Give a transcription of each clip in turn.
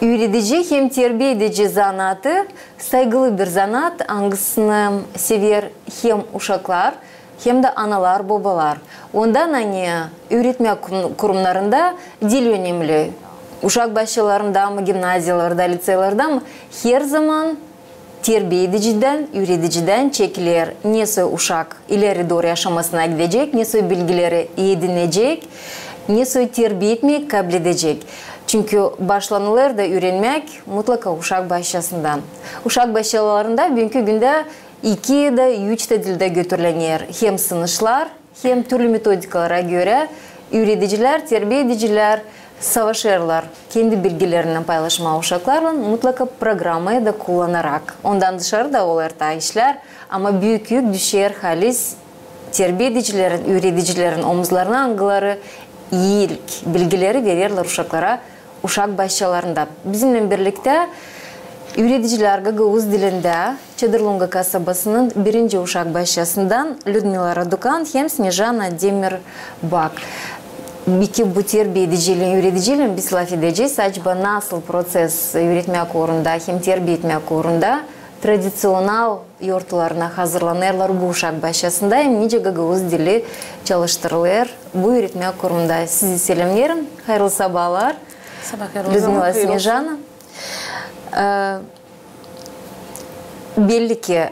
Öğretici hem terbiye edici zanatı saygılı bir zanat. Angisini sever hem uşaklar hem de analar, babalar. Ondan öğretme kurumlarında dil önemli. Uşak başlarında mı, gimnaziyalarda, liseylerde mi her zaman terbiye ediciden, öğreticiden çekilir. Nesi uşak ileri doğru yaşamasına gidecek, nesi bilgileri edinecek, nesi terbiye etmek kabul edecek. Çünkü başlanılır da öğrenmek mutlaka uşak başlasından. Uşak başlarında bugünkü günde 2 de 3 dilde götürülenir. Hem sınıflar hem türlü metodikalara göre öğreticiler, terbiye ediciler savaşırlar. Kendi bilgilerini paylaşma uşaklarla mutlaka programı da kullanarak. Ondan dışarıda orta işler ama büyük yük düşer halis terbiye edicilerin, öğreticilerin omuzlarına angıları ilk bilgileri verirler uşaklara uşak başlarında. Bizimle birlikte öğreticiler Gagavuz dilinde Çadırlunga kasabasının 1. uşak başlasından Людмила Radukan hem Snejana Demirbak. Bu terbiye ediciyle, öğreticiyle biz laf edeceğiz. Acaba nasıl proses öğretmek uğrunda hem terbiye etmek uğrunda tradisyonel yurtlarına hazırlanırlar bu uşak başlasında hem nice Gagavuz dili çalıştırılır bu öğretmek uğrunda. Sizi selamlarım. Hayırlı sabahlar. Людмила Snejana. Belli ki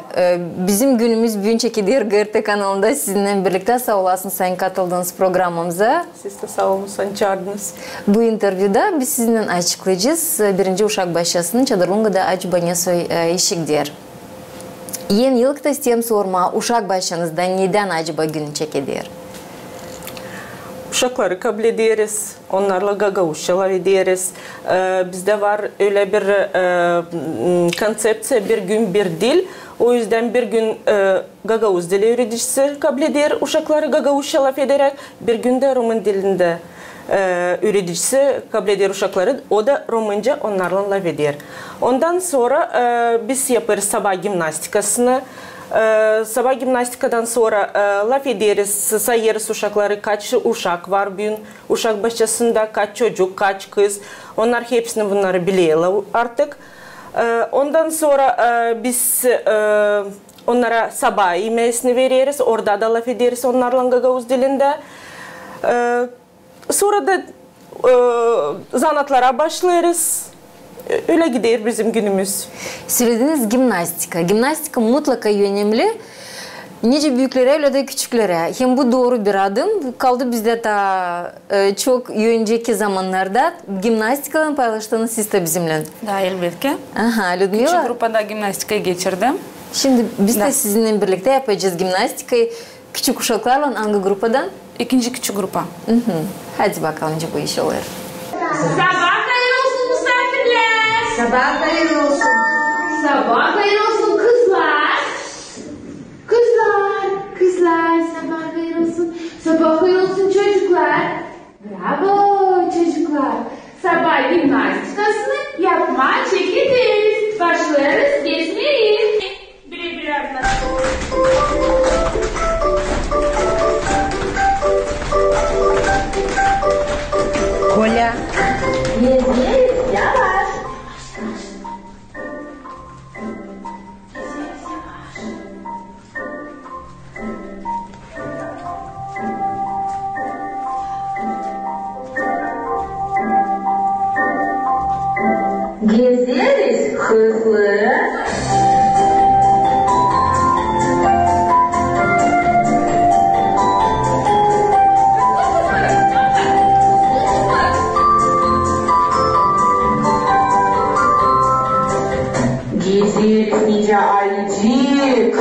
bizim günümüz Büyünçekidir GRT kanalında sizinle birlikte sağ olasın sayın katıldığınız programımıza. Siz de sağ olun sayın çağırdınız. Bu interviewda biz sizinle açıklayacağız. 1. uşak başlasının Çadırlunga'da acaba nasıl işikdir. Yeni yıllıkta isteyem sorma uşak başlanızda neden acaba gün çekidir? Uşakları kabul ederiz. Onlarla gagavuşçalar ederiz. Bizde var öyle bir konsepsiya bir gün bir dil. O yüzden bir gün Gagavuz dili öğreticisi kabul eder. Uşakları gagavuşça laf ederek bir günde Roman dilinde öğreticisi kabul eder uşakları. O da Romanca onlarla laf eder. Ondan sonra biz yaparız sabah gimnastikasını. Sabah gimnastikadan sonra laf ederiz, sayarız uşakları, kaç uşak var bugün, uşak başçasında kaç çocuk, kaç kız, onlar hepsini bunları biliyorlar artık. Ondan sonra biz onlara sabah yemeğini veririz, orada da laf ederiz onlarla Gagavuz dilinde. Sonra da zanatlara başlarız. Öyle gider bizim günümüz. Söylediniz gimnastika. Gimnastika mutlaka önemli. Nice büyüklere öyle de küçüklere. Hem bu doğru bir adım. Kaldı bizde daha çok önceki zamanlarda gimnastikadan paylaştığınız siz de bizimle. Da elbette. Aha, Людмила. Küçük grupada gimnastikayı geçirdim. Şimdi biz de sizinle birlikte yapacağız gimnastikayı. Küçük uşaklarla hangi grupadan? 2. küçük grupa. Hadi bakalım bu iş olur. Sabah hayır olsun misafirler. Sabah hayır olsun. Sabah hayır olsun kızlar. Kızlar sabah hayır olsun. Sabah hayır olsun çocuklar. Bravo çocuklar. Sabah gimnastikasını yapmaya çekiliriz. Başlarız gezmeye. Birer Коля. Gezmeye yavaş. Gezeriz hızlı. Gezeriz nice ayıcık.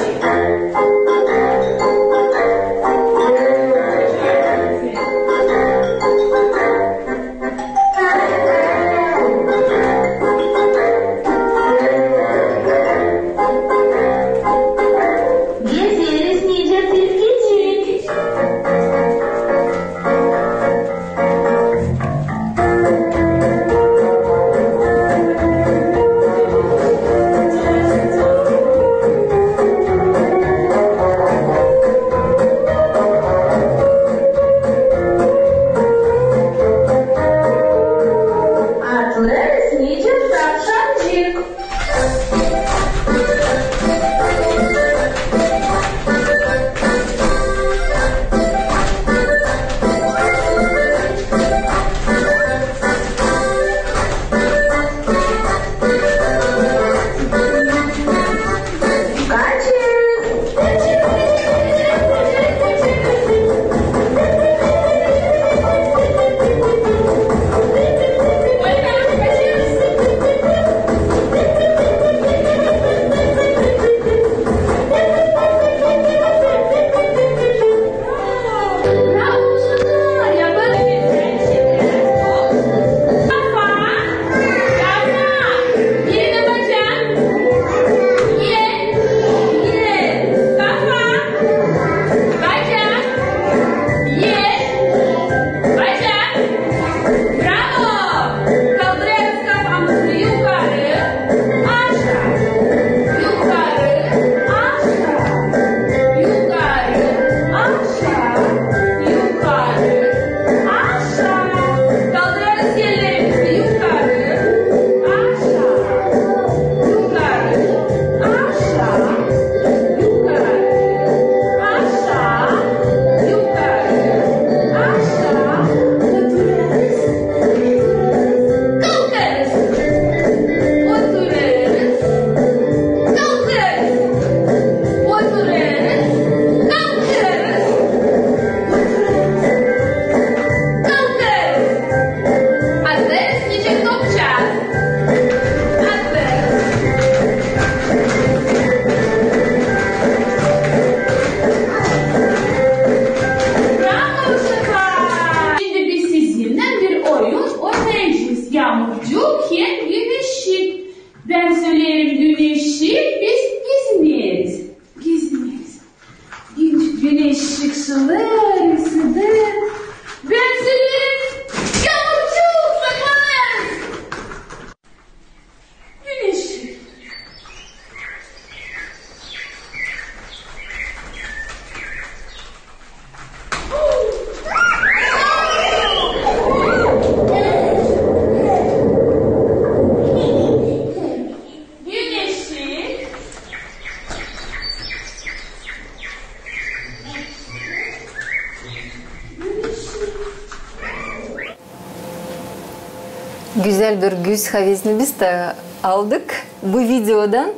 Güzel bir güz havasını biz de aldık bu videodan.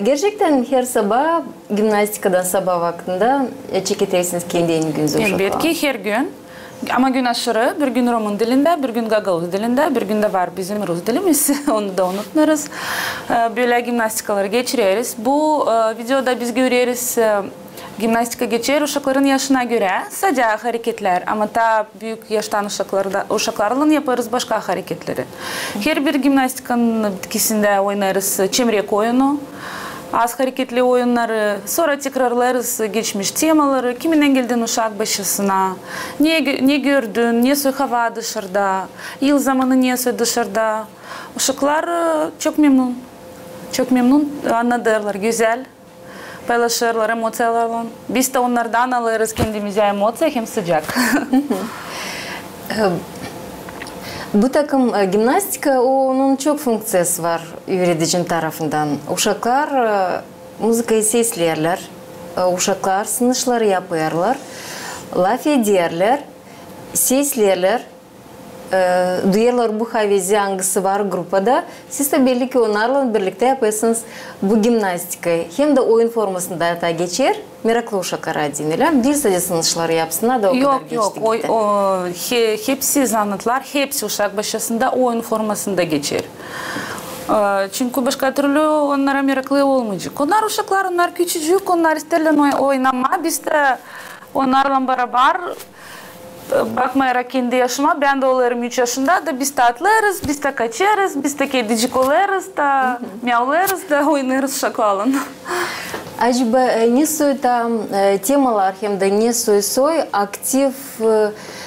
Gerçekten her sabah gimnastikadan sabah vaktinde çekeceksiniz kendi gününüzü uşaklar. Elbette her gün. Ama gün aşırı bir gün Roman dilinde, bir gün Gagavuz dilinde, bir gün de var bizim Rus dilimiz. Onu da unutmuyoruz. Böyle gimnastikaları geçiriyoruz. Bu videoda biz görüyoruz gimnastika geçer uşakların yaşına göre sadece hareketler ama da büyük yaştan uşaklarla yaparız başka hareketleri. Her bir gimnastikanın bitkisinde oynarız çemirek oyunu. Az hareketli oyunları, sonra tekrarlarız geçmiş temaları, kiminden geldin uşak başısına, ne gördün, ne soy hava dışarıda, yıl zamanı ne soy dışarıda. Uşaklar çok memnun, anladırlar, güzel, paylaşırlar emosiyalarla. Biz de onlardan alırız kendimize emosiya hem sıcak. Bu takım gimnastika onun çok fonksiyası var öğreticim tarafından. Uşaklar müzikayı seslerler, uşaklar sınışları yapıyorlar, laf ederler, seslerler, duyarlar bu havezi hangisi var grupada. Siz de belli ki onlarla birlikte yapıyorsunuz bu gimnastikayı. Hem de oyun formasında da geçer. Meraklı uşaklar adıyla. Bir sadece sınışları yapsınlar da o kadar geçti gitti. Hepsi zanıtlar, hepsi uşak başısında oyun formasında geçer. Çünkü başka türlü onlara meraklı olmayacak. Onlar uşaklar, onlar küçücük, onlar isterler oynama. Biz de onlarla beraber bakmayarak kendi yaşıma, ben de olurum 3 yaşında da biz de atlarız, biz de kaçarız, biz de kedicik oluruz da miyavlarız da oynarız uşaklarla. Acaba ne soy tam temalar hem de ne soy aktif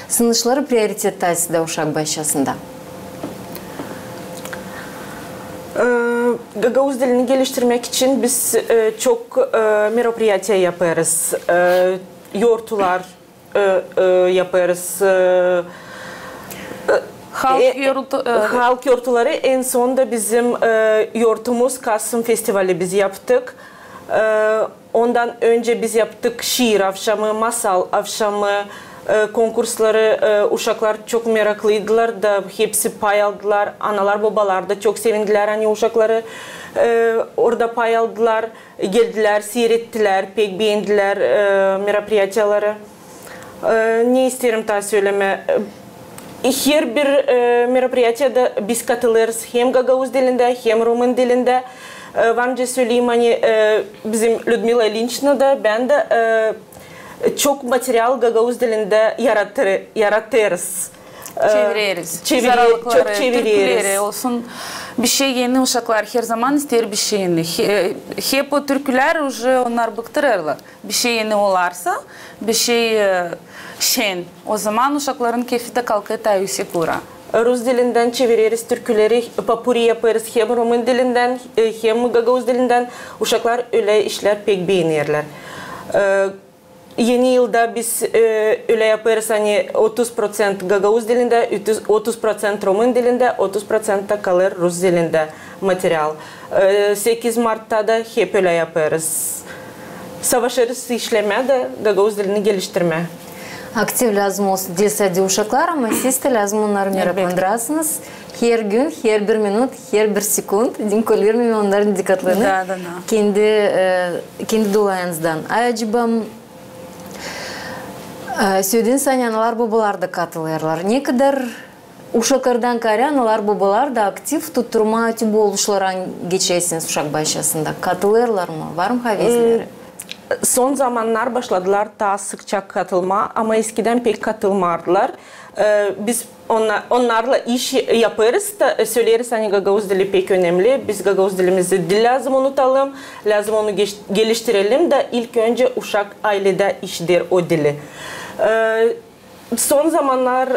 sınışları prioritetası da uşak başlasında? Gagavuz dilini geliştirmek için biz çok meropriyatiya yaparız. Yortular yaparız. Halk yortuları en son da bizim yortumuz Kasım Festivali biz yaptık. Ondan önce biz yaptık şiir akşamı, masal akşamı, konkursları uşaklar çok meraklıydılar da hepsi pay aldılar. Analar babalar da çok sevindiler hani uşakları orada pay aldılar, geldiler, seyrettiler, pek beğendiler merapriyatiyaları. Ne isterim daha söyleme. Her bir merapriyatiyada biz katılırız hem Gagavuz dilinde hem Roman dilinde. Vanca söyleyeyim hani bizim Ludmila Linçna da ben de çok materyal Gagavuz dilinde yaratırız. Çeviririz. Çok çeviririz. Olsun bir şey yeni uşaklar her zaman ister bir şey yeni. Hep o türküler onlar bıktırırlar. Bir şey yeni olarsa bir şey şen. O zaman uşakların keyfi de kalkıyor da yüksek ura. Rus dilinden çeviririz türküleri, papuri yaparız hem Roman dilinden hem Gagavuz dilinden. Uşaklar öyle işler pek beğenirler. Yeni yılda biz öyle yaparız hani 30% Gagavuz dilinde, 30% Roman dilinde, 30% da kalır Rus dilinde materyal. 8 Mart'ta da hep öyle yaparız. Savaşırız işleme de Gagavuz dilini geliştirme. Aktif lazım olsun dil sadece uşaklar ama siz de lazım onları meraklandırasınız. Her gün, her bir minut, her bir sekund dinkolir onların dikkatlerini kendi dolayınızdan. Acaba söyledin sen analar babalar da katılırlar. Ne kadar uşaklardan kare analar babalar da aktif tutturma tübü oluşlara geçesiniz uşak başlasında. Katılırlar mı? Var mı havezleri? Son zamanlar başladılar daha sıkça katılma ama eskiden pek katılmardılar. Biz onlarla iş yaparız da söyleriz hani Gagavuz dili pek önemli. Biz Gagavuz dilimizi lazım unutalım, lazım onu geliştirelim de ilk önce uşak ailede işdir o dili. Son zamanlar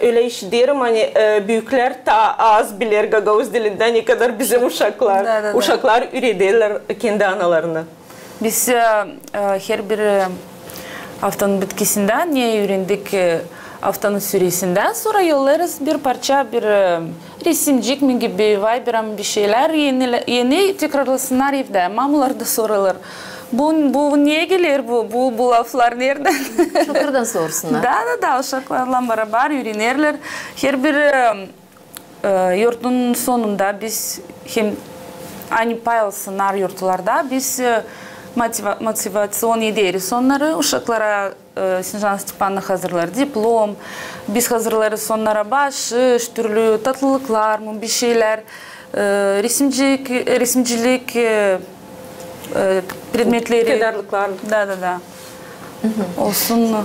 öyle iş derim hani büyükler daha az bilir Gagavuz dilinden ne kadar bizim uşaklar. Uşaklar ürederler kendi analarını. Biz her bir haftanın bitkisinden niye öğrendik haftanın süresinden sonra yollarız bir parça bir resimcik mi gibi bir şeyler yeni tekrarlasınlar evde. Mamalar da sorarlar. Bu niye gelir bu laflar nereden? Uşaklardan sorsunlar. Da uşaklarla beraber öğrenirler. Her bir Yurtun sonunda biz hem aynı paylaşsınlar yurtlarda biz motivasyon ederiz onları. Uşaklara Sincan Stepan'la hazırlar diplom. Biz hazırlarız onlara bahşiş, türlü tatlılıklar, bir şeyler, resimcilik predmetleri. Kedarlıklar. Da. Olsun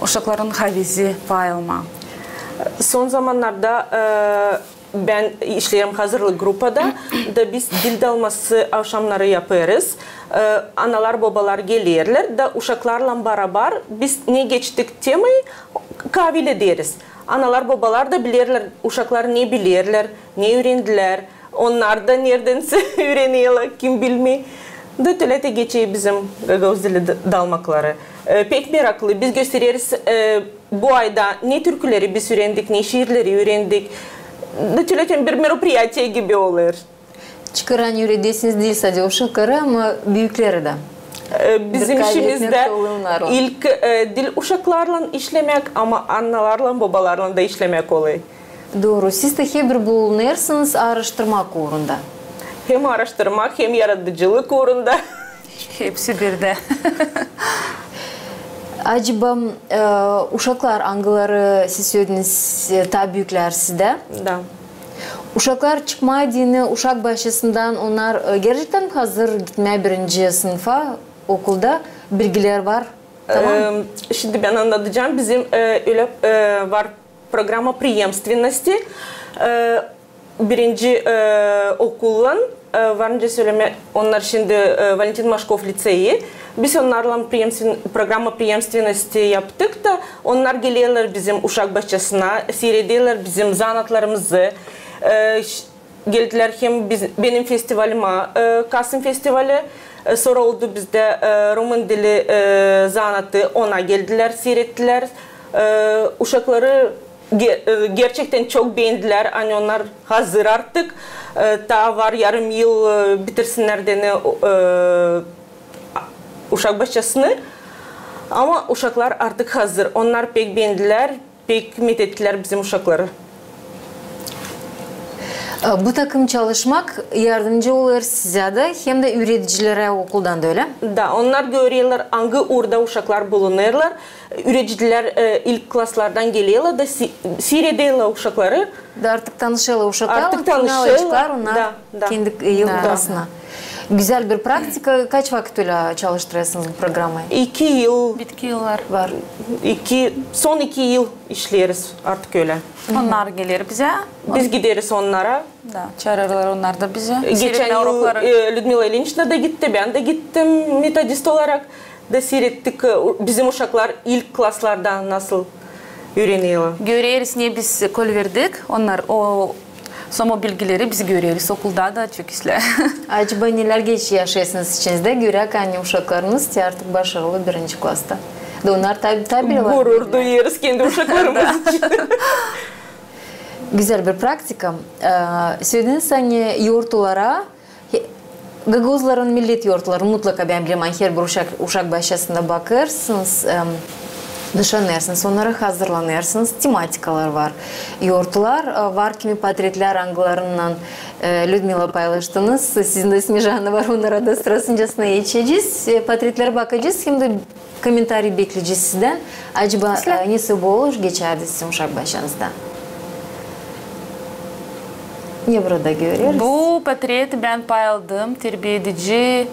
uşakların havizi payılma. Son zamanlarda ben işlerim hazırlık grupada da biz dil dalması akşamları yapıyoruz. Analar babalar gelirler da uşaklarla beraber biz ne geçtik temayı kavil ederiz. Analar babalar da bilirler uşaklar ne bilirler, ne öğrendiler. Onlar da neredense öğreniyorlar kim bilmiyor. Da tölete geçiyor bizim Gagavuz dili dalmakları. Pek meraklı. Biz gösteririz bu ayda ne türküleri biz öğrendik, ne şiirleri öğrendik. Da töleten bir meropriyatiye gibi olur. Çıkaran öğrendiğiniz dil sadece uşakları ama büyükleri de. Bizim işimizde ilk dil uşaklarla işlemek ama analarla babalarla da işlemek oluyor. Doğru. Siz de hep bulunuyorsunuz araştırmak uğrunda. Hem araştırmak hem yaratıcılık uğrunda. Hepsi birde. Acaba uşaklar angıları siz söylediniz ta büyükler sizde. Da. Uşaklar çıkmadığını uşak başlasından onlar gerçekten hazır gitmeye birinci sınıfa okulda bilgiler var. Tamam. Şimdi ben anlatacağım. Bizim öyle var programa преемственности. Birinci okulun varınca söyleme onlar şimdi Valentin Maşkov liseyi. Biz onlarla programa преемственности yaptık da onlar geliyorlar bizim uşak bahçesine, seyrediyorlar bizim zanatlarımızı. Geldiler hem benim festivalime, Kasım Festivali, sonra oldu bizde Roman dili zanatı, ona geldiler, seyrettiler. Uşakları gerçekten çok beğendiler, hani onlar hazır artık. Daha var yarım yıl bitirsinler dene uşak bahçesini. Ama uşaklar artık hazır. Onlar pek beğendiler, pek methettiler bizim uşakları. Bu takım çalışmak yardımcı olur size de hem de üreticilere okuldan da öyle. Da, onlar görüyorlar hangi orada uşaklar bulunuyorlar. Üreticiler ilk klaslardan geliyorlar da seyrediyorlar uşakları. Da artık tanışıyorlar uşaklar. Artık tanışıyorlar. Onlar kendi yıldırsına. Güzel bir praktika. Kaç vakit öyle çalıştırıyorsunuz bu programı? 2 yıl. Bitki yıllar Var. Son 2 yıl işleriz artık öyle. Onlar gelir bize. Biz gideriz onlara. Da, çağırırlar onlar da bize. Geçen yıl Людмила Ильинична da gitti, ben de gittim metodist olarak da seyrettik. Bizim uşaklar ilk klaslardan nasıl öğreniyorlar. Görüyoruz niye biz kol verdik. Onlar o Soma bilgileri biz görüyoruz okulda da çok işler. Acaba neler geç yaşıyorsunuz içinizde? Görek anne uşaklarınız artık başarılı birinci klasta. Da onlar tabi var. Gurur duyuyoruz kendi uşaklarımız için. Güzel bir praktika. Söylediniz hani yurtlara, Gagavuzların millet yurtları mutlaka ben bilmem her bir uşak başlasında bakırsınız. Düşünürsünüz, onlara hazırlanırsınız. Tematikalar var. Yurtlar var kimi portretler angılarından Людмила paylaştınız. Sizin de ismi Жанна var. Onlara da sırasıncasına geçeceğiz. Portretlere bakacağız. Hem de komentari bekleyeceğiz sizden. Acaba nasıl olur geçerdi sizin uşak başınızda? Ne burada görüyoruz? Bu portreti ben paylaştım. Terbiye edici.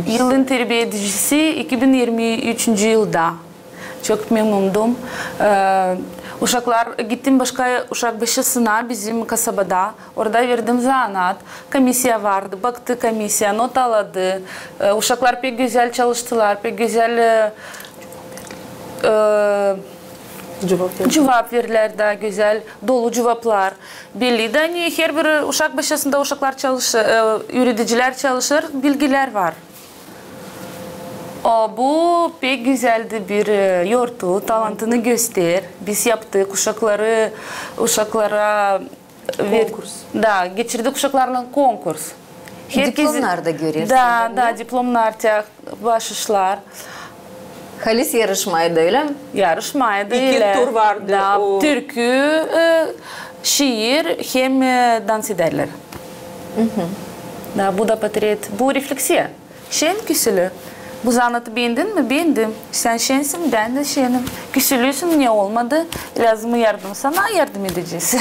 Yılın terbiye edicisi 2023 yılda. Çok memnundum. Uşaklar gittim başka uşak başısına bizim kasabada. Orada verdim zanat. Komisya vardı. Baktı komisya, not aladı. Uşaklar pek güzel çalıştılar. Pek güzel cevap verirler de güzel, dolu cevaplar. Belli de hani her bir uşak başısında uşaklar çalışır, üreticiler çalışır, bilgiler var. Bu pek güzeldi bir yurtu, talantını göster. Biz yaptık uşaklara konkurs. Da, geçirdik uşaklarla konkurs. Diplomlar da görüyorsunuz. Da, diplomlar, başışlar. Halis yarışmaydı öyle mi? Yarışmaydı. İki tur vardı. Türkü şiir hem dans ederler. Da, bu da patret, bu refleksiya. Şen küsülü. Bu zanatı beğendin mi? Beğendim. Sen şensin, ben de şenim. Küsülüsün, niye olmadı? Lazım yardım, sana yardım edeceğiz.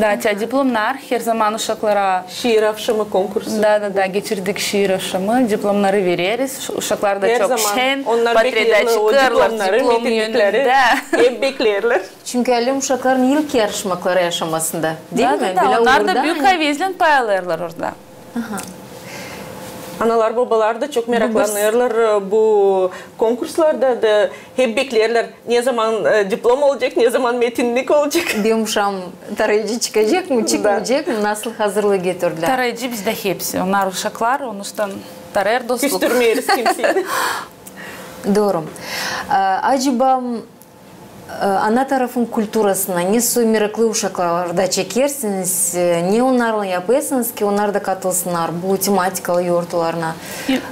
Da, diplomlar her zaman uşaklara... Şiir akşamı konkursu. Da, geçirdik şiir akşamı. Diplomları veririz. Uşaklar da her çok zaman. şen. Onlar beklerler o diplomları, metinlikleri. Hep beklerler. Çünkü elim uşakların ilk yarışmakları yaşamasında. Değil mi? Da, onlar da büyük kavezlen payalırlar orada. Analar babalar da çok meraklanırlar bu konkurslarda da hep beklerler ne zaman diplom olacak, ne zaman metinlik olacak. Benim uşağım tarayıcı çıkacak mı, çıkmayacak mı, nasıl hazırlığı getirdiler? Tarayıcı bizde hepsi. Onlar uşaklar, onuştan tarar dostluk. Küstürmeyiz kimseyi. Doğru. Acaba ana tarafın kulturasına ne meraklı uşaklarda çekersiniz, ne onlarla yapıyorsunuz ki onlar da katılsınlar bu tematikalı yoğurtlarına,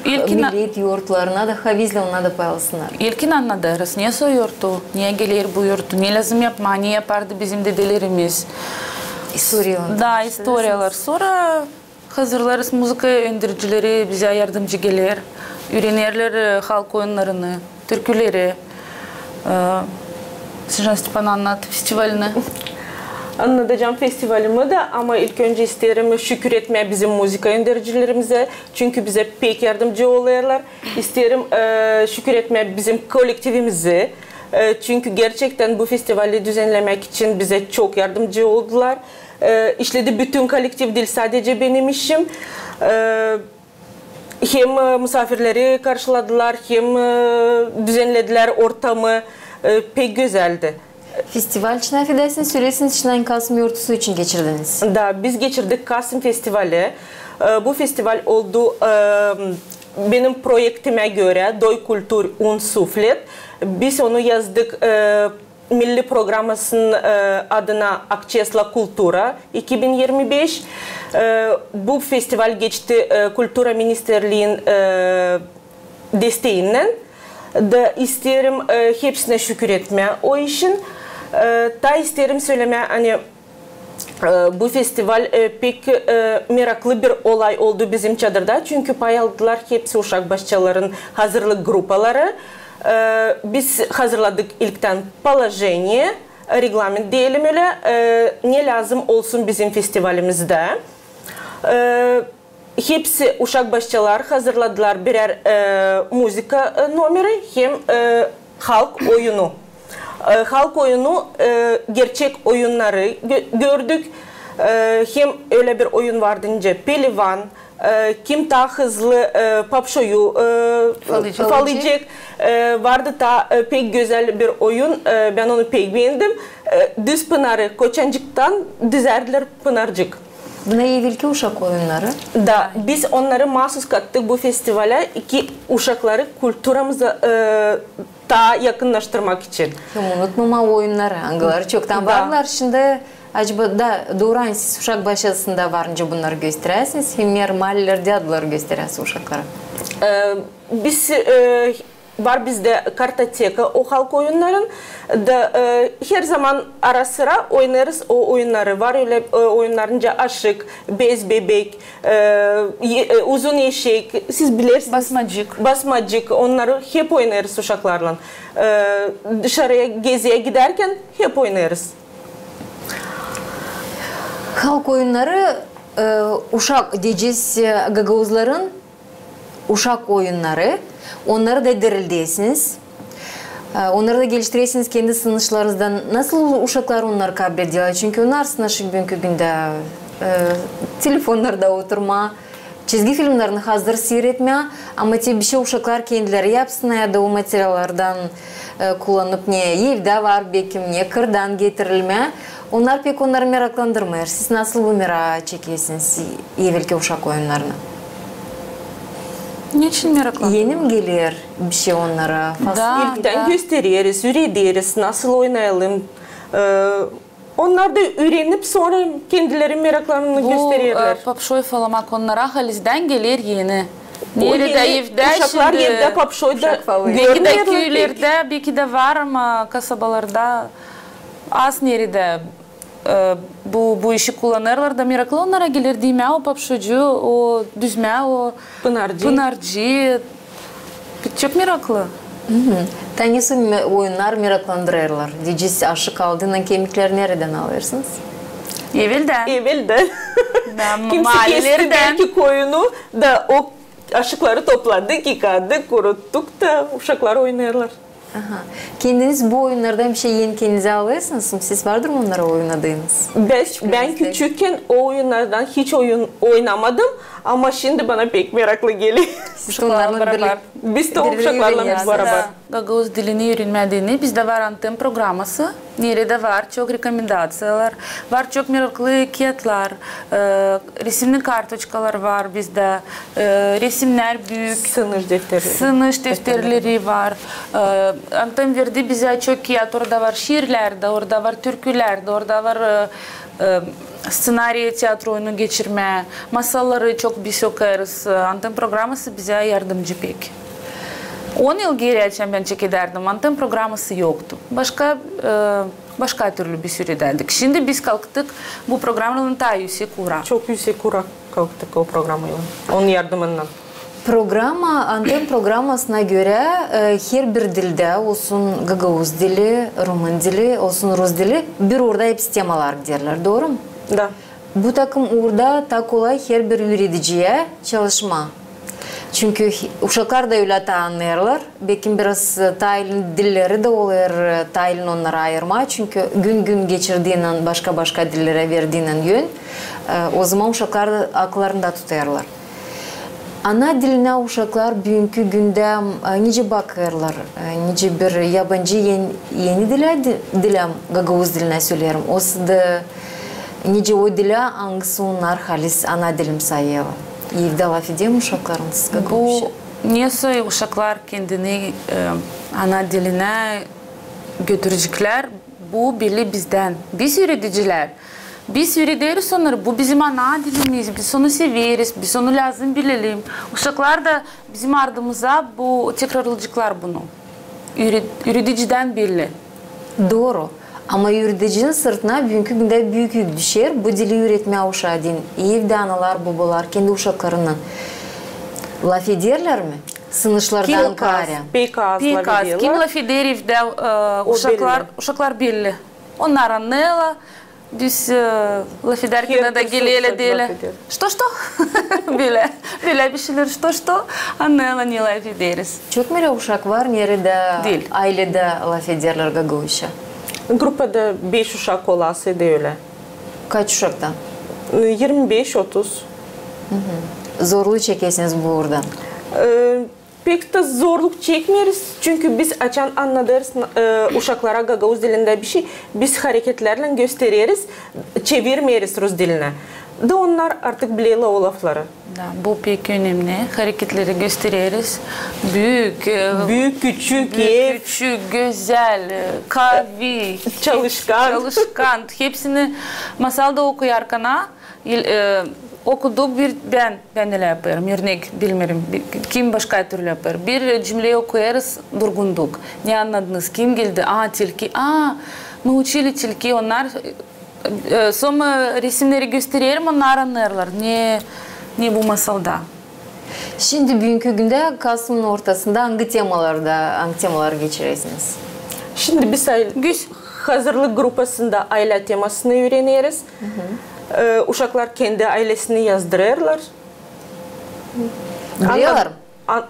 millet yoğurtlarına da havizle ona da paylaşsınlar. İlkin anladırız, ne soyurdu, niye gelir bu yoğurdu, ne lazım yapma, ne yapardı bizim dedelerimiz. İstoriyalar. Da, istoriyalar. Sonra hazırlarız müzik öndürücüleri bize yardımcı gelir, öğrenirler halk oyunlarını, türküleri. Sıcan Stepan anlat festivalini. Anlatacağım festivalimi de ama ilk önce isterim şükür etmeye bizim müzik öndürücülerimize. Çünkü bize pek yardımcı oluyorlar. İsterim şükür etmeye bizim kolektifimize. Çünkü gerçekten bu festivali düzenlemek için bize çok yardımcı oldular. İşledi bütün kolektif değil, sadece benim işim. Hem misafirleri karşıladılar, hem düzenlediler ortamı. Pek güzeldi. Festival için affedersiniz, söylesiniz içinden Kasım Yoğurtusu için geçirdiniz. Da, biz geçirdik Kasım Festivali. Bu festival oldu benim projektime göre Doy Kultur un Suflet. Biz onu yazdık Milli Programmasının adına Akçesla Kultura 2025. Bu festival geçti Kultura Ministerliği'nin desteğinden. Da isterim hepsine şükür etme o işin. Da isterim söyleme hani bu festival pek meraklı bir olay oldu bizim çadırda. Çünkü pay aldılar hepsi uşak başçaların hazırlık grupları. Biz hazırladık ilkten положение, reglament diyelim öyle. Ne lazım olsun bizim festivalimizde. Hepsi uşak başçalar hazırladılar birer müzika numeri hem halk oyunu. Halk oyunu gerçek oyunları gördük. Hem öyle bir oyun vardı önce Pelivan, kim daha hızlı papşoyu falayacak. Vardı da pek güzel bir oyun. Ben onu pek beğendim. Düz Pınarı Koçancık'tan düzerdiler Pınarcık. Buna evvelki uşak oyunları. Da, biz onları mahsus kattık bu festivale ki uşakları kültürümüze daha yakınlaştırmak için. Unutmama oyunları, hangileri çoktan varlar. Şimdi acaba da doğru siz uşak başlasında varınca bunları gösterirsiniz. Hem mahallelerde adları gösterirsiniz uşaklara. Biz var bizde kartoteka o halk oyunların da her zaman ara sıra oynarız o oyunları var öyle oyunlarınca aşık, bez bebek, uzun eşek siz bilirsiniz. Basmacık onları hep oynarız uşaklarla. Dışarıya geziye giderken hep oynarız. Halk oyunları uşak diyeceğiz gagavuzların uşak oyunları. Onları da derildesiniz. Onları da geliştirirsiniz kendi sınışlarınızdan. Nasıl uşaklar onları kabul ediyorlar? Çünkü onlar sınışı bugünkü günde telefonlarda oturma, çizgi filmlerini hazır seyretme ama bir şey uşaklar kendileri yapsın ya da o materyallardan kullanıp ne evde var belki ne kırdan getirilme. Onlar pek onları meraklandırmıyor. Siz nasıl bu merak çekiyorsunuz evvelki uşak oyunlarını? Niçin meraklandım? Yeni mi gelir bir şey onlara? İlkten gösteririz, öğretiriz, nasıl oynayalım. Onlar da öğrenip sonra kendileri meraklarını gösterirler. Bu papşoy falamak onlara halizden gelir yeni. Nerede evde uşaklar şimdi? Evde papşoyda belki de köylerde, belki de var ama kasabalarda az nerede bu işi kullanırlar da meraklı onlara gelir değil mi? O papşucu, o düzme, o pınarcı. Çok meraklı. Tanesi oyunlar meraklandırırlar. Diyeceğiz aşık aldığından kemikleri nereden alırsınız? Evvelden. Kimse kesti belki koyunu da o aşıkları topladık, yıkadık, kuruttuk da uşaklar oynarlar. Kendiniz bu oyunlardan bir şey yeni kendinize alıyorsunuz mu? Siz vardır mı onlara oynadığınız? Ben küçükken o oyunlardan hiç oyun oynamadım ama şimdi bana pek meraklı geliyor. Biz de uşaklarla beraber. Gagavuz dilini öğrenmediğini, bizde var anten programması. Nerede var çok rekomendasyonlar, var çok meraklı kağıtlar, resimli kartoçkalar var bizde, resimler büyük. Sınış defterleri var. Anten verdi bize çok kağıt, orada var şiirler de, orada var türküler de, orada var senaryo tiyatro oyunu geçirme, masalları çok biz okuruz. Anten programması bize yardımcı pek. 10 yıl geri ben çek ederdim. Anten programması yoktu. Başka türlü bir sürededik. Şimdi biz kalktık bu programla daha yüksek kura. Çok yüksek kura kalktık o programıyla. Onun yardımından. Anten programmasına göre her bir dilde olsun Gagavuz dili, Rumen dili, olsun Rus dili bir orada hepsi temalar derler. Doğru mu? Da. Bu takım orada ta kolay her bir öğreticiye çalışma. Çünkü uşaklar da öyle anlarlar. Belki biraz Tayil'in dilleri de olur, Tayil'in onları ayırma. Çünkü gün geçirdiğinden başka dillere verdiğinden yön. O zaman uşaklar da akıllarında tutarlar. Ana diline uşaklar bugünkü günde nice bakırlar, nice bir yabancı yeni dile Gagavuz diline söylerim. O da nice o dile hangisi onlar halis ana dilim sayıyor. Evde laf edeyim uşaklarınız Gagavuzca. Bu neyse uşaklar kendini ana diline götürecekler. Bu bile bizden. Biz öğreticiler. Biz öğretiriz onları. Bu bizim ana dilimiz. Biz onu severiz. Biz onu lazım bilelim. Uşaklar da bizim ardımıza bu tekrarlayacaklar bunu. Öğreticiden belli. Doğru. Ama öğreticinin sırtına bugünkü günde büyük yük düşer. Bu dili öğretmeye uşağı din. Evde analar, babalar kendi uşaklarından laf ederler mi? Sınışlardan kare. Pek az laf ediyorlar. Kim laf eder evde uşaklar belli. Onlar anlayla. Biz laf ederken de geleyle değil. Что? Böyle bir şeyler что? Anlayla ne laf ederiz. Çok mu uşak var nerede ailede laf ederler Gagavuzca? Grupada 5 uşak olası da öyle. Kaç uşaktan? 25-30. Zorluğu çekesiniz bu oradan. Pek de zorluk çekmiyoruz. Çünkü biz açan anladırız uşaklara Gagavuz dilinde bir şey. Biz hareketlerle gösteriyoruz. Çevirmiyoruz Rus diline. Da onlar artık biliyorlar o lafları. Bu pek önemli. Hareketleri gösteriyoruz. Büyük, küçük, güzel, kavi, çalışkan. Hepsini masalda okuyarken okudu ben öyle yaparım. Örnek bilmiyorum. Kim başka türlü yapar. Bir cümleyi okuyarız durgunduk. Ne anladınız? Kim geldi? Tilki. Мы учили tilki. Onlar sonra resimleri gösteriyorum. Onlar anlarlar. Ne bu masalda? Şimdi bugünkü günde Kasım'ın ortasında hangi temalar geçirirsiniz? Şimdi biz hazırlık grupasında aile temasını öğreniyoruz. Uşaklar kendi ailesini yazdırırlar. Biliyorlar mı?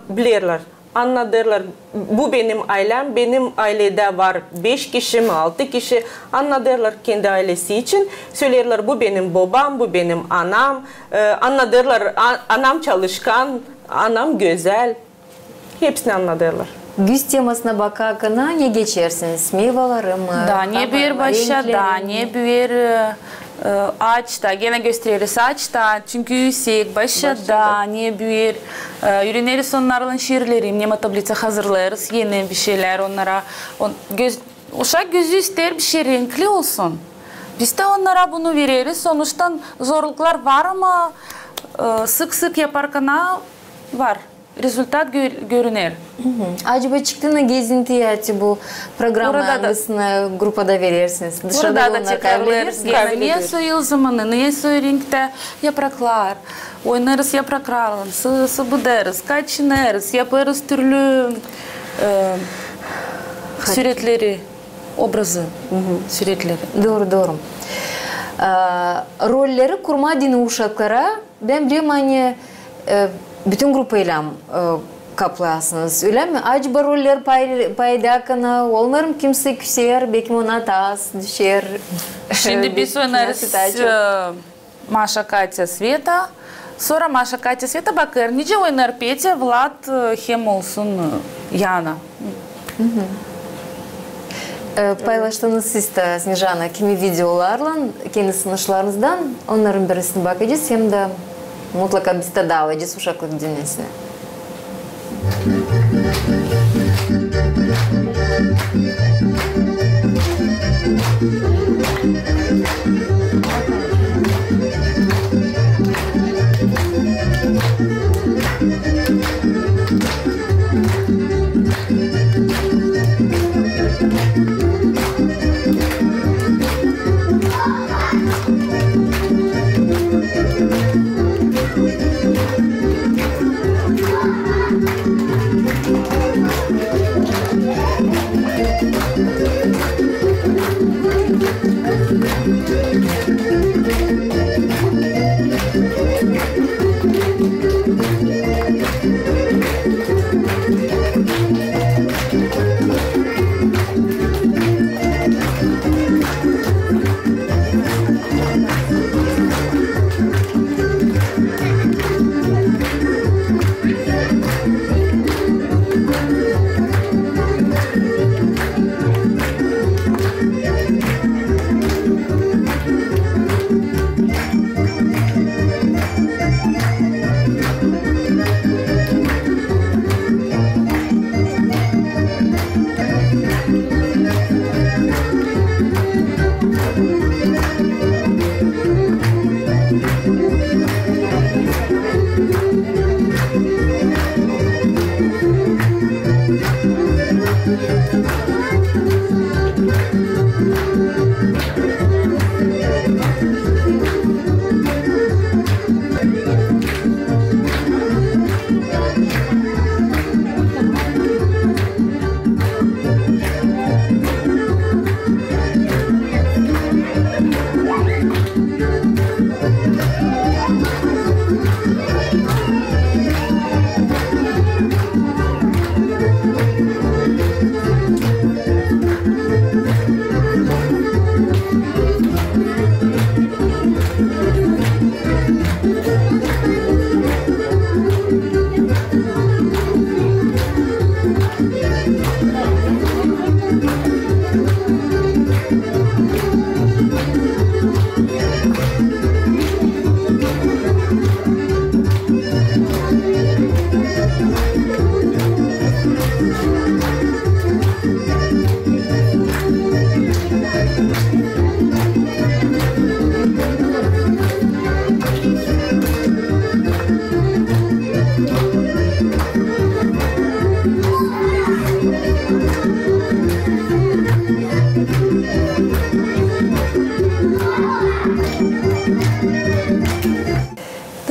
Biliyorlar. Anladırlar. Bu benim ailem. Benim ailede var 5 kişi mi 6 kişi. Anladırlar kendi ailesi için. Söylerler bu benim babam, bu benim anam. Anladırlar anam çalışkan, anam güzel. Hepsini anladırlar. Güz temasına bakarken ne geçersiniz? Meyveleri mi? Da, ne büyür başa, ne büyür ağaçta. Gene gösteririz ağaçta. Çünkü yüksek başa, ne büyür. Öğreniriz onlarla şiirleri. Nema tablice hazırlarız. Yeni bir şeyler onlara. Uşak gözü ister bir şey renkli olsun. Biz de onlara bunu veririz. Sonuçta zorluklar var ama sık yaparken var. rezultat görünür. Acaba çıktığında gezinti bu programı hangisine grupada verirsiniz? Burada da tekrarlarız. Niye soyul zamanı, niye soy renkte yapraklar, oynarız yapraklarla, sıvıdarız, kaçınırız, yaparız türlü süretleri, obrazı, süretleri. Doğru. Rolleri kurma dini uşaklara ben bileyim bütün grupayla kaplayasınız, öyle mi? Acaba roller paydakına olmarım kimse küser, belki ona tas düşer. Şimdi biz oynarız Maşa, Katya, Sveta. Sonra Maşa, Katya, Sveta bakar. Nice oynar Petya, Vlad hem olsun Yana. Paylaştığınız siz de Snejana kimi videolarla, kendi sınışlarınızdan onların birisine bakacağız hem de mutlaka biz de dağılacağız uşaklık dünyasına.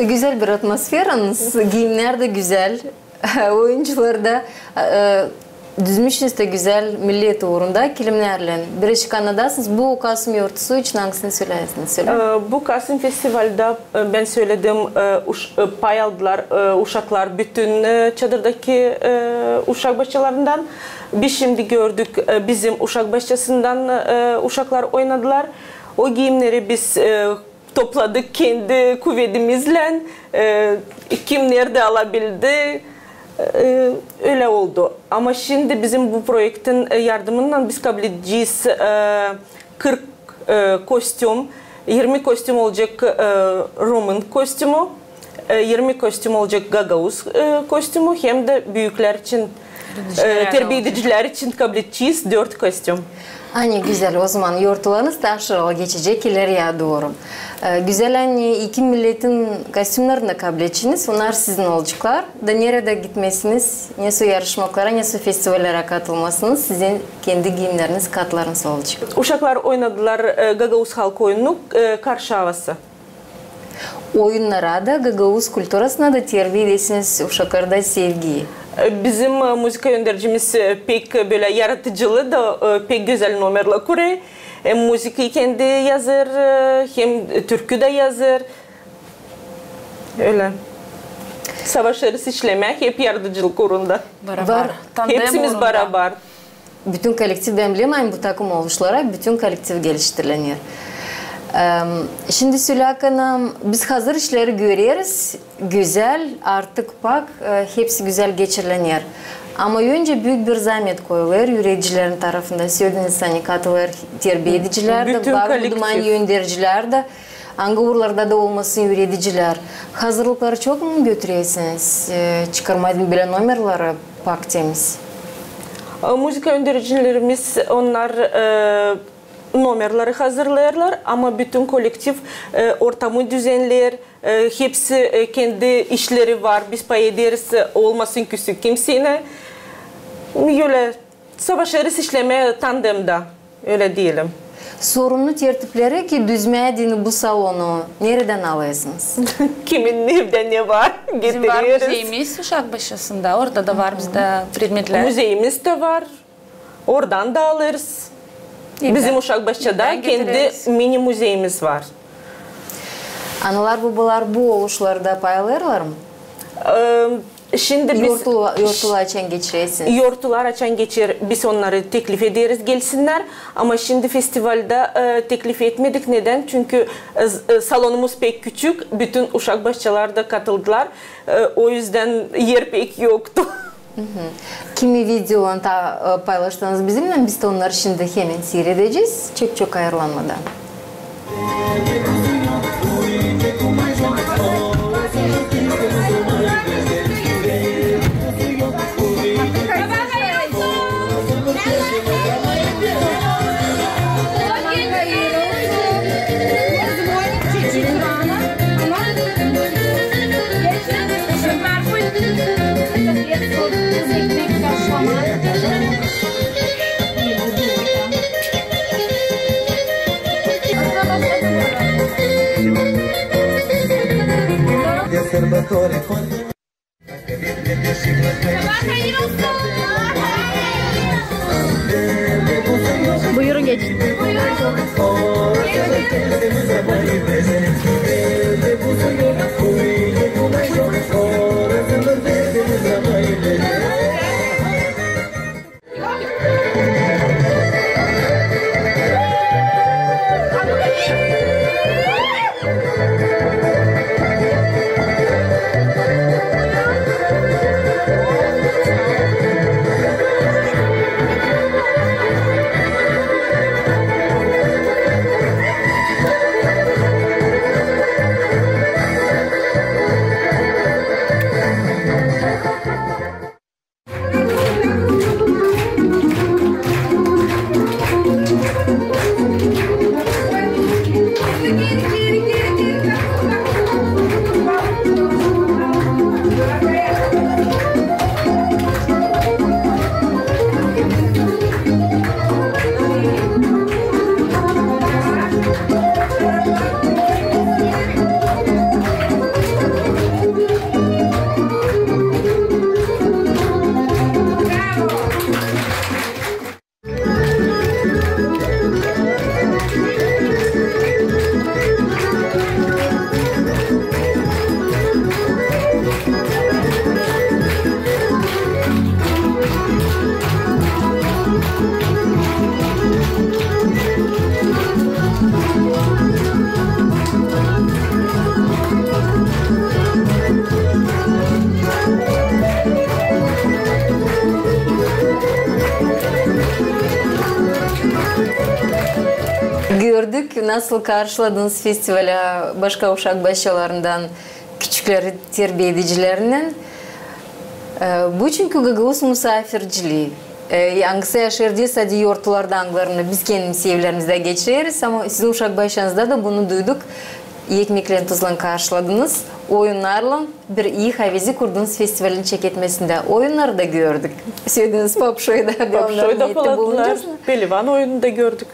Güzel bir atmosferanız, giyimler de güzel, oyuncular da düzmüşsünüz de güzel millet uğrunda kilimlerle. Bir çıkanadasınız. Bu Kasım Yortusu için hangisini söylersiniz? Bu Kasım Festival'da ben söyledim, pay aldılar uşaklar bütün çadırdaki uşak bahçelerinden. Biz şimdi gördük bizim uşak bahçesinden uşaklar oynadılar. O giyimleri biz topladık kendi kuvvetimizle. Kim nerede alabildi? Öyle oldu. Ama şimdi bizim bu projektin yardımından biz kabul edeceğiz 40 kostüm, 20 kostüm olacak Roman kostümü, 20 kostüm olacak Gagauz kostümü, hem de büyükler için, terbiye ediciler için kabul edeceğiz 4 kostüm. Hani güzel, o zaman yortularınız da aşırı geçecek ileriye doğru. Güzel anne iki milletin kostümlerini kabul ediniz. Onlar sizin olacaklar. Da nerede gitmesiniz, ne su yarışmalara, ne su festivallere katılmasınız. Sizin kendi giyimleriniz, katlarınız olacak. Uşaklar oynadılar Gagavuz halk oyunu Karşı Havası. Oyunlara da Gagavuz kültürasına da terbiye edesiniz uşaklarda sevgiyi. Bizim müzik yöndericimiz pek böyle yaratıcılığı da pek güzel numarla kuruyor. Hem müziği kendi yazar, hem türkü de yazar. Öyle. Savaşları işlemek hep yaratıcılık uğrunda. Var. Hepsimiz beraber. Bütün kolektif, ben bilmem bu takım oluşlara bütün kolektif geliştirilir. Şimdi Süleyha Hanım, biz hazır işleri görüyoruz. Güzel, artık bak hepsi güzel geçirilir. Ama önce büyük bir zahmet koyulur üreticilerin tarafından. Söylediniz hani katılır terbiye ediciler de, var budman yöndericiler de, hangi uğurlarda da olmasın üreticiler. Hazırlıkları çok mu götürüyorsunuz? Çıkarmadığım bile numaraları pak temiz. Müzik yöndericilerimiz onlar numarları hazırlarlar ama bütün kolektif ortamı düzenler. Hepsi kendi işleri var. Biz pay ederiz, olmasın küsük kimsine. Öyle savaşları işleme tandemde, öyle diyelim. Sorunlu tertipleri ki düzmediğini bu salonu nereden alıyorsunuz? Kimin nerede ne var getiriyoruz. Bizim var müzeyimiz Uşakbaşı'sında, orada da var bizde predmetler. Müzeyimiz de var, oradan da alırız. Bizim Uşakbaşı'da kendi mini müzeyimiz var. Analar babalar bu oluşlarda paylarlar mı? Şimdi biz yortulu açan geçiresiniz. Yortular açan geçer. Biz onları teklif ederiz gelsinler. Ama şimdi festivalde teklif etmedik. Neden? Çünkü salonumuz pek küçük. Bütün Uşakbaşçılar da katıldılar. O yüzden yer pek yoktu. Kimi videolarını paylaştınız bizimle, biz de onları şimdi hemen seyredeceğiz. Çok ayarlanmadan. Buyurun geçin. Gördük nasıl karşıladınız festivale başka Uşakbaşılarından, küçükleri terbiye edicilerinden. Bu çünkü Gagavuz misafirciliği. Hangisi yaşardı sadece yortularda anglarını biz kendimiz evlerimizde geçiririz ama sizin Uşakbaşınızda da bunu duyduk. ekmeklerini tuzlan karşıladınız. Oyunlarla bir iyi havezi kurdunuz festivalin çeketmesinde. Oyunları da gördük. Söylediğiniz Papşoy'da bir onların niyeti bulunacağız mı? Pelivan oyunu da gördük.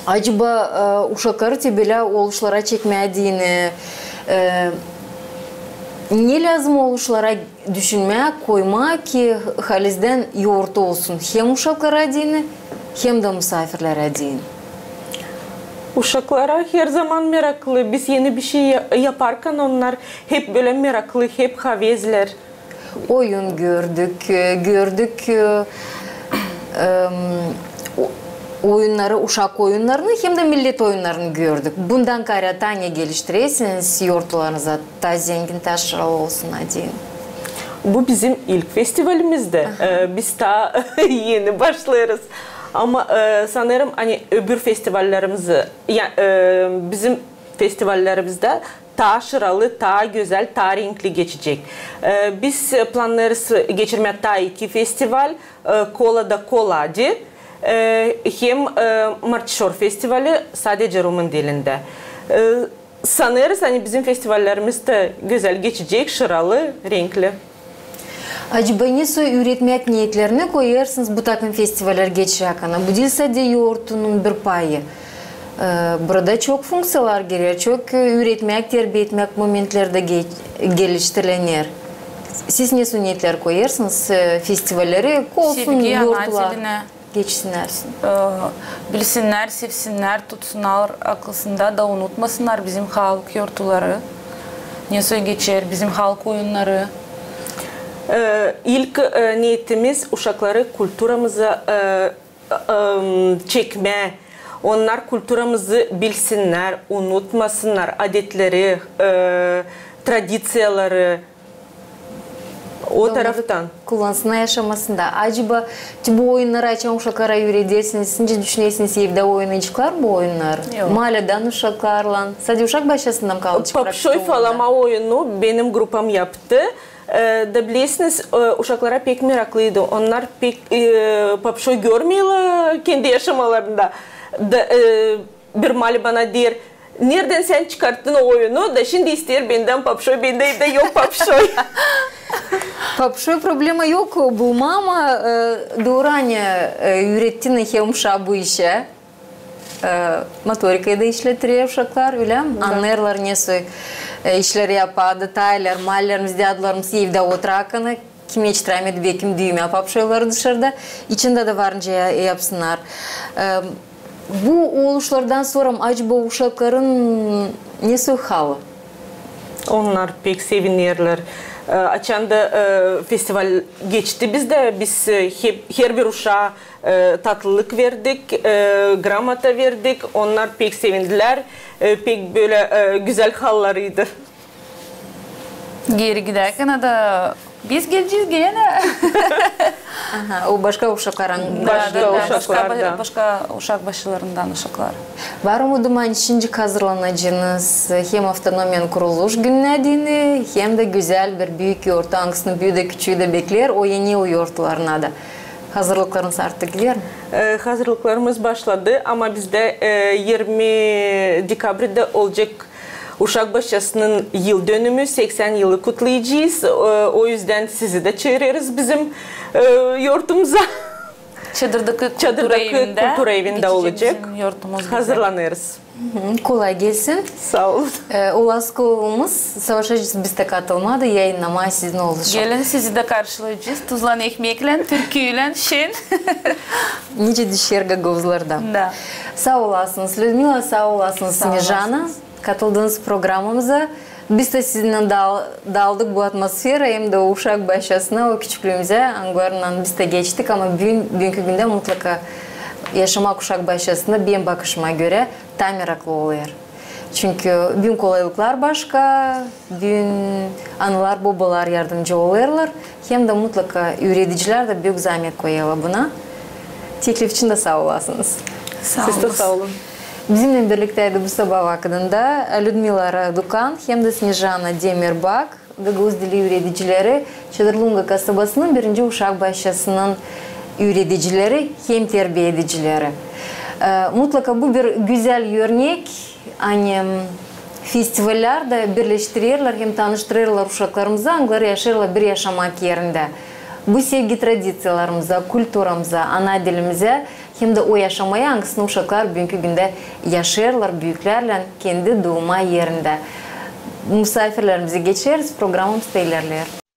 Acaba uşakları tebele oluşlara çekmediğini, ne lazım oluşlara düşünmek, koymak ki halizden yoğurt olsun. Hem uşaklara dini, hem de misafirlere dini. Uşaklara her zaman meraklı. Biz yeni bir şey yaparken onlar hep böyle meraklı, hep havezler. Oyun gördük oyunları, uşak oyunlarını hem de millet oyunlarını gördük. Bundan kara tane geliştirirseniz yortularınıza da zengin taşralı olsun deyin. Bu bizim ilk festivalimizde. Biz daha yeni başlarız. Ama sanırım hani öbür festivallerimizi, yani, bizim festivallerimizde daha şıralı, daha güzel, daha renkli geçecek. Biz planlarız geçirmek daha iki festival, Kola'da Kola'di. Hem Martişor Festivali sadece Rumun dilinde. Sanırız hani bizim festivallerimiz de güzel geçecek, şıralı, renkli. Acaba nasıl üretmek niyetlerine koyarsınız bu takım festivaller geçirken? Bu değil sadece yoğurtunun bir payı. Burada çok funksiyalar geliyor, çok üretmek, terbiye etmek momentlerde geliştirilenler. Siz nasıl niyetler koyarsınız festivalleri? Olsun, yoğurtlar geçsinler. Bilsinler, sevsinler, tutsunlar, akılsında da unutmasınlar bizim halk yortuları. Nasıl geçer bizim halk oyunları. İlk niyetimiz uşakları kültürümüze çekme. Onlar kültürümüzü bilsinler, unutmasınlar, adetleri, tradisiyaları. O taraftan. Kullansınlar yaşamasında. Acaba bu oyunları açan uşaklara öğretirsiniz, sizce düşünüyorsunuz evde oynayacaklar bu oyunları? Yok. Mahalleden uşaklarla. Sadece uşak başlasından kalacak. Papşoy falama oyunu benim grupam yaptı. Da bilirsiniz uşaklara pek meraklıydı. Onlar pek papşoy görmüyorlar kendi yaşamalarında. Bir mali bana der, nereden sen çıkarttın o oyunu da şimdi ister benden papşoy, bende evde yok papşoy. Papşoy problemi yok bulma ama doğru hani ürettiğini hem uşağı bu işe. Motorikayı da işletiyor uşaklar öyle mi? Anlarlar nasıl işleri yapar, detaylar, mallarımız, diyadlarımız evde oturakını kim yetiştiremedi ve kim düğme papşoyları dışarıda. İçinde de varınca yapsınlar. Bu oluşlardan sonra acaba uşakların nasıl halı? Onlar pek sevinirler. Açanda festival geçti bizde. Biz her bir uşağa tatlılık verdik, gramata verdik. Onlar pek sevindiler. Pek böyle güzel hallarıydı. Geri giderken de biz geleceğiz gene. O başka uşakların. Başka uşak başlarından uşaklar. Var mı duman şimdi hazırlanacağınız hem avtonomiyanın kuruluş gününe dini hem de güzel bir büyük yoğurt hangisini büyüğü de küçüğü de bekler o yeni o yoğurtlarına da. Hazırlıklarınız artık gider mi? Hazırlıklarımız başladı ama bizde 20 Dekabr'de olacak Uşak Başçası'nın yıl dönümü, 80 yılı kutlayacağız. O yüzden sizi de çağırıyoruz bizim yurtumuza. Çadırdaki kültür evinde olacak. Hazırlanıyoruz. Kolay gelsin. Sağ olun. Ulaskovumuz Savaşacağız bizde katılmadı. Yayınlama sizin olacak. Gelin sizi de karşılayacağız. Tuzlan ekmekle, türküyle, şen. Nice düşer gagozlardan. Da. Sağ olasınız Людмила, sağ olasınız Снежана. Katıldığınız programımıza. Biz de sizinle daldık bu atmosfera hem de Uşak Başçası'na o küçüklüğümüze angularından biz de geçtik ama bugünkü günde mutlaka yaşamak Uşak Başçası'nda benim bakışıma göre tam meraklı oluyor. Çünkü bütün kolaylıklar başka, bütün anılar, babalar yardımcı oluyorlar. Hem de mutlaka üreticiler de büyük zahmet koyuyorlar buna. Teklif için de sağ olasınız. Siz de sağ olun. Bizimle birlikteydi bu sabah vakitinde Людмила Radukan hem de Снежана Demirbak, Gagavuz dili üreticileri, Çadırlunga kasabasının 1. Uşak Başçası'nın üreticileri hem terbiye edicileri. Mutlaka bu bir güzel örnek. Hani festivallerde birleştirirler hem tanıştırırlar uşaklarımıza, anıları yaşarlar bir yaşamak yerinde. Bu sevgi tradisiyalarımıza, kültürümüze, ana dilimize hem de o yaşamaya hangisini uşaklar bugünkü günde yaşarlar büyüklerle kendi doğma yerinde. Misafirlerimize geçeriz, programımız da ilerler.